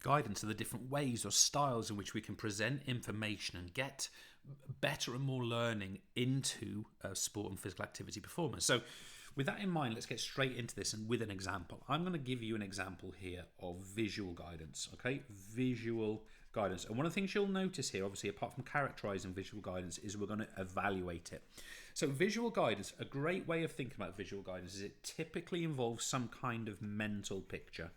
guidance of the different ways or styles in which we can present information and get better and more learning into sport and physical activity performance. So with that in mind, let's get straight into this and with an example. I'm going to give you an example here of visual guidance, okay? Visual guidance. And one of the things you'll notice here, obviously, apart from characterizing visual guidance, is we're going to evaluate it. So visual guidance, a great way of thinking about visual guidance is it typically involves some kind of mental picture,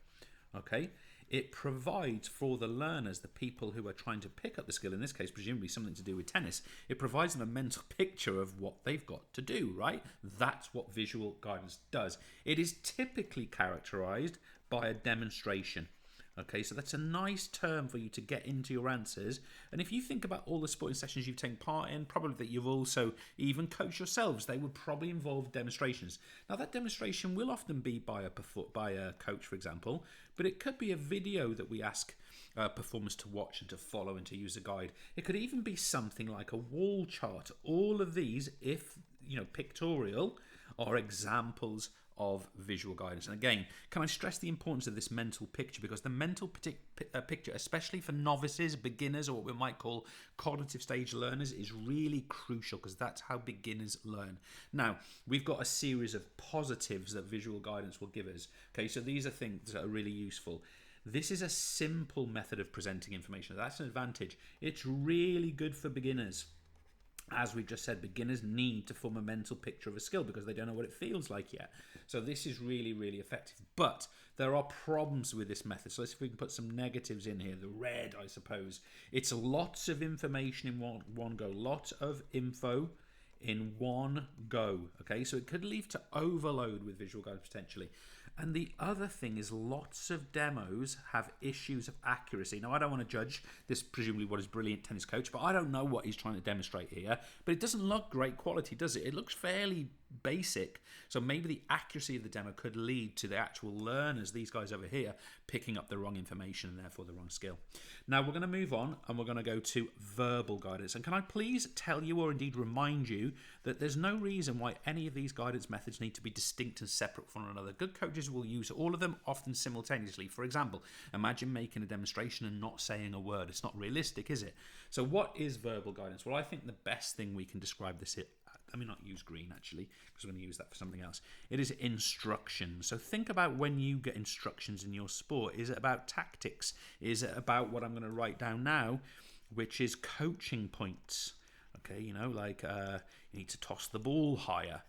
okay? It provides for the learners, the people who are trying to pick up the skill, in this case, presumably something to do with tennis, it provides them a mental picture of what they've got to do, right? That's what visual guidance does. It is typically characterized by a demonstration. Okay, so that's a nice term for you to get into your answers. And if you think about all the sporting sessions you've taken part in, probably that you've also even coached yourselves, they would probably involve demonstrations. Now, that demonstration will often be by a coach, for example, but it could be a video that we ask performers to watch and to follow and to use a guide. It could even be something like a wall chart. All of these, if pictorial, are examples of visual guidance. And again, can I stress the importance of this mental picture, because the mental picture, especially for novices, beginners, or what we might call cognitive stage learners, is really crucial, because that's how beginners learn. Now, we've got a series of positives that visual guidance will give us. Okay, so these are things that are really useful. This is a simple method of presenting information. That's an advantage. It's really good for beginners. As we've just said, beginners need to form a mental picture of a skill because they don't know what it feels like yet. So this is really, really effective. But there are problems with this method. So let's see if we can put some negatives in here. The red, I suppose. It's lots of information in one go. Lots of info in one go. Okay, so it could lead to overload with visual guidance potentially. And the other thing is lots of demos have issues of accuracy. Now, I don't want to judge this, presumably what is brilliant tennis coach, but I don't know what he's trying to demonstrate here. But it doesn't look great quality, does it? It looks fairly basic. So maybe the accuracy of the demo could lead to the actual learners, these guys over here, picking up the wrong information and therefore the wrong skill. Now, we're going to move on and we're going to go to verbal guidance. And can I please tell you, or indeed remind you, that there's no reason why any of these guidance methods need to be distinct and separate from one another. Good coaches will use all of them, often simultaneously. For example, imagine making a demonstration and not saying a word. It's not realistic, is it? So what is verbal guidance? Well, I think the best thing we can describe this here, let me not use green actually, because I'm going to use that for something else. It is instruction. So think about when you get instructions in your sport. Is it about tactics? Is it about what I'm going to write down now, which is coaching points? Okay, like you need to toss the ball higher.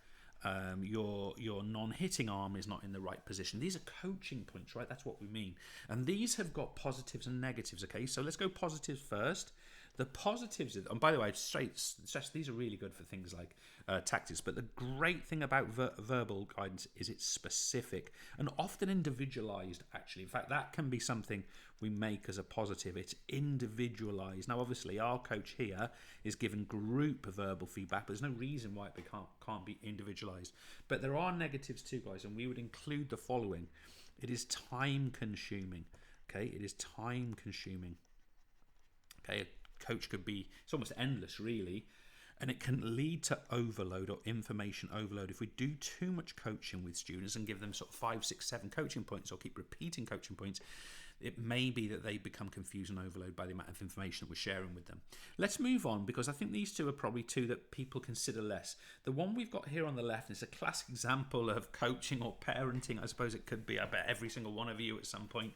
Your non-hitting arm is not in the right position. These are coaching points, right? That's what we mean. And these have got positives and negatives, okay? So let's go positives first. The positives, and by the way, these are really good for things like tactics, but the great thing about verbal guidance is it's specific and often individualized, actually. In fact, that can be something we make as a positive. It's individualized. Now, obviously, our coach here is giving group verbal feedback, but there's no reason why it can't be individualized. But there are negatives too, guys, and we would include the following. It is time consuming. Okay, it is time consuming. Okay, coach could be, it's almost endless really, and it can lead to overload or information overload. If we do too much coaching with students and give them sort of 5, 6, 7 coaching points or keep repeating coaching points, it may be that they become confused and overload by the amount of information that we're sharing with them. Let's move on, because I think these two are probably two that people consider less. The one we've got here on the left is a classic example of coaching or parenting. I suppose it could be, I bet every single one of you at some point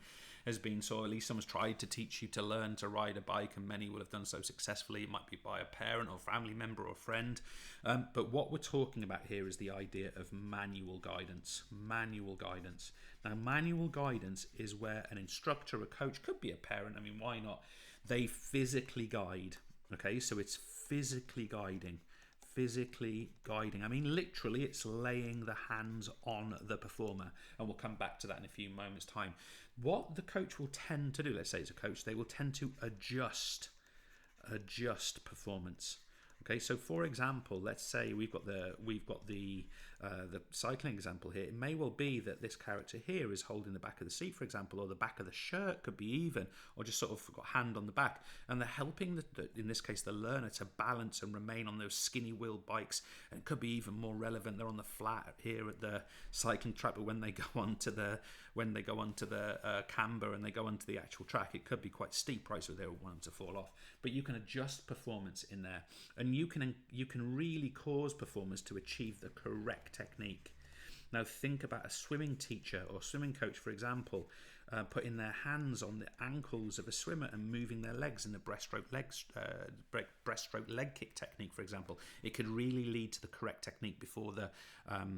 has been, so at least someone's tried to teach you to learn to ride a bike, and many will have done so successfully. It might be by a parent or family member or friend. But what we're talking about here is the idea of manual guidance. Manual guidance. Now, manual guidance is where an instructor, a coach, could be a parent, I mean, why not? They physically guide. Okay, so it's physically guiding. Physically guiding. I mean, literally, it's laying the hands on the performer. And we'll come back to that in a few moments' time. What the coach will tend to do, let's say it's a coach, they will tend to adjust performance. Okay, so for example, let's say we've got the cycling example here. It may well be that this character here is holding the back of the seat, for example, or the back of the shirt could be even, or just sort of got hand on the back, and they're helping in this case the learner to balance and remain on those skinny wheel bikes. And it could be even more relevant, they're on the flat here at the cycling track, but when they go onto the when they go onto the camber and they go onto the actual track, it could be quite steep, right? So they don't want them to fall off. But you can adjust performance in there, and you can really cause performers to achieve the correct technique. Now think about a swimming teacher or swimming coach, for example, putting their hands on the ankles of a swimmer and moving their legs in the breaststroke leg kick technique, for example. It could really lead to the correct technique before the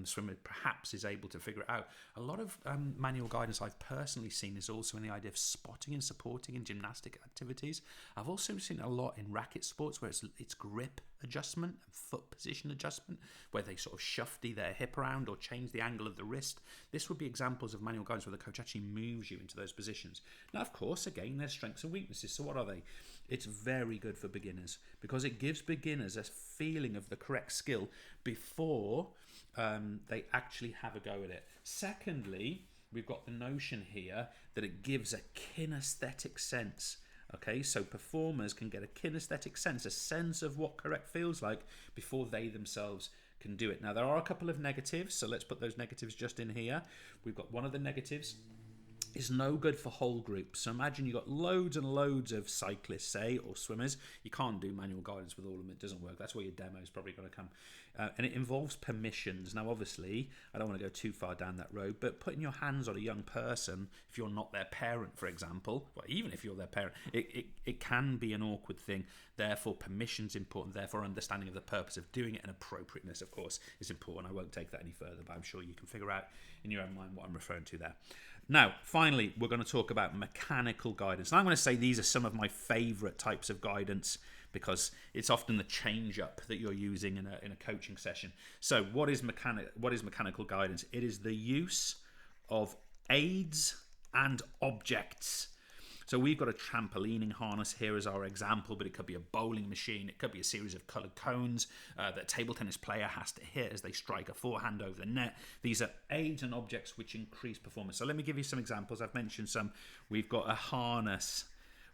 swimmer perhaps is able to figure it out. A lot of manual guidance I've personally seen is also in the idea of spotting and supporting in gymnastic activities. I've also seen a lot in racket sports where it's grip adjustment and foot position adjustment, where they sort of shufty their hip around or change the angle of the wrist. This would be examples of manual guidance where the coach actually moves you into those positions. Now, of course, again, there's strengths and weaknesses. So what are they? It's very good for beginners because it gives beginners a feeling of the correct skill before they actually have a go at it. Secondly, we've got the notion here that it gives a kinesthetic sense. Okay, so performers can get a kinesthetic sense, a sense of what correct feels like before they themselves can do it. Now, there are a couple of negatives, so let's put those negatives just in here. We've got one of the negatives is no good for whole groups. So imagine you've got loads and loads of cyclists, say, or swimmers. You can't do manual guidance with all of them. It doesn't work. That's where your demo is probably going to come. And it involves permissions. Now, obviously, I don't want to go too far down that road, but putting your hands on a young person, if you're not their parent, for example, well, even if you're their parent, it can be an awkward thing. Therefore, permission's important. Therefore, understanding of the purpose of doing it and appropriateness, of course, is important. I won't take that any further, but I'm sure you can figure out in your own mind what I'm referring to there. Now, finally, we're going to talk about mechanical guidance. And I'm going to say these are some of my favourite types of guidance because it's often the change-up that you're using in a coaching session. So what is mechanical guidance? It is the use of aids and objects. So we've got a trampolining harness here as our example, but it could be a bowling machine. It could be a series of coloured cones that a table tennis player has to hit as they strike a forehand over the net. These are aids and objects which increase performance. So let me give you some examples. I've mentioned some. We've got a harness.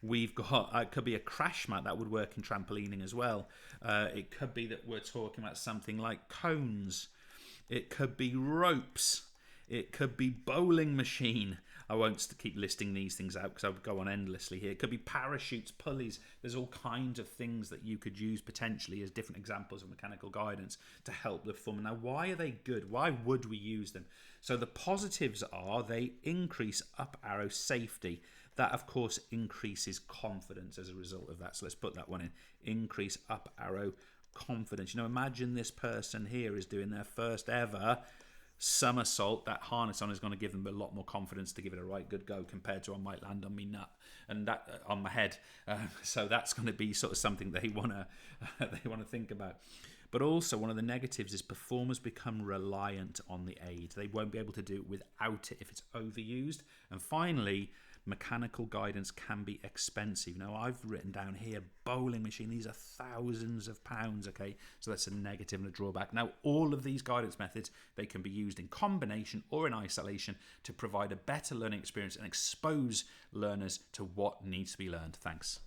We've got, it could be a crash mat that would work in trampolining as well. It could be that we're talking about something like cones. It could be ropes. It could be bowling machine. I won't keep listing these things out because I would go on endlessly here. It could be parachutes, pulleys. There's all kinds of things that you could use potentially as different examples of mechanical guidance to help the performer. Now, why are they good? Why would we use them? So the positives are they increase up arrow safety. That, of course, increases confidence as a result of that. So let's put that one in. Increase up arrow confidence. You know, imagine this person here is doing their first ever somersault. That harness on is going to give them a lot more confidence to give it a right good go compared to I might land on me nut and that on my head. So that's going to be sort of something they want to think about. But also one of the negatives is performers become reliant on the aid. They won't be able to do it without it if it's overused. And finally, mechanical guidance can be expensive. Now, I've written down here, bowling machine. These are thousands of pounds, okay? So that's a negative and a drawback. Now, all of these guidance methods, they can be used in combination or in isolation to provide a better learning experience and expose learners to what needs to be learned. Thanks.